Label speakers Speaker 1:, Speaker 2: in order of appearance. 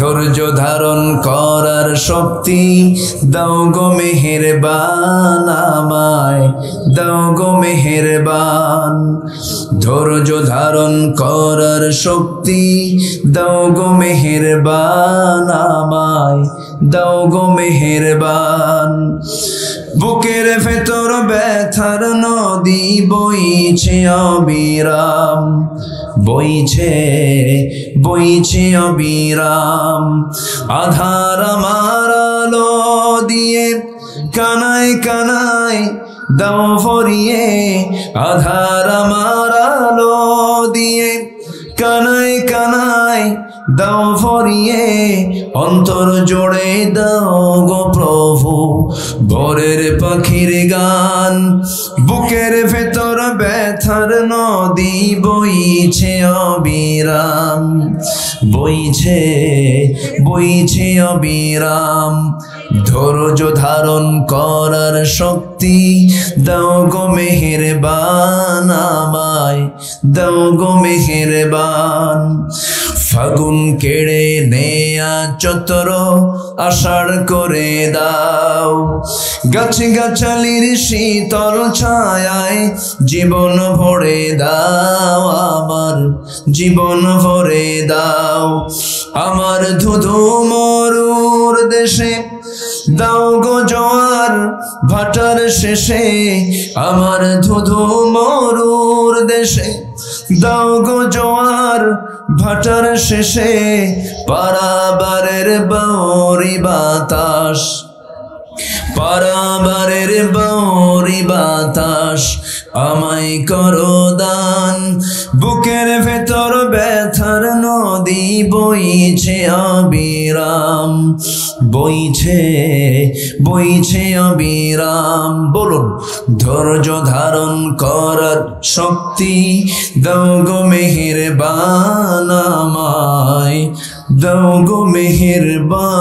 Speaker 1: ধৈর্য ধারণ করার শক্তি দাও গো মেহেরবান আমায়, দাও গো মেহেরবান। ধৈর্য ধারণ করার শক্তি দাও গো মেহেরবান আমায়, দাও গো মেহেরবান। বুকের ভেতর ব্যথার নদী বইছে অবিরাম, বইছে বইছে অবিরাম। আধার আমার আলো দিয়ে কানায় কানায় দাও ভরিয়ে, আধার আমার আলো দিয়ে কানায় কানায় দাও ভরিয়ে। অন্তর জোড়ে দাও গো প্রভু ভোরের পাখির গান। বুকের ভেতর ব্যথার নদী বইছে অবিরাম, বইছে বইছে অবিরাম। ধৈর্য ধারণ করার শক্তি দাও গো মেহেরবান আমায়, দাও গো মেহেরবান। ফাগুন কেড়ে নেয়া চতর আষাঢ় করে দাও, গাছে গাছালির শীতল ছায়ায় জীবন ভরে দাও আমার, জীবন ভরে দাও। আমার ধুধু মরুর দেশে দাও গো জোয়ার ভাটার শেষে, আমার ধুধু মরুর দেশে দাও গো জোয়ার ভাটার শেষে। পারাবারের বাউরি বাতাস, পারাবারের বাউরি বাতাস আমায় করো দান। বুকের ভেতর ব্যথার নদী বইছে অবিরাম, বইছে বইছে অবিরাম। বলুন, ধৈর্য ধারণ করার শক্তি দাও গো মেহেরবান আমায়, দাও গো মেহেরবান।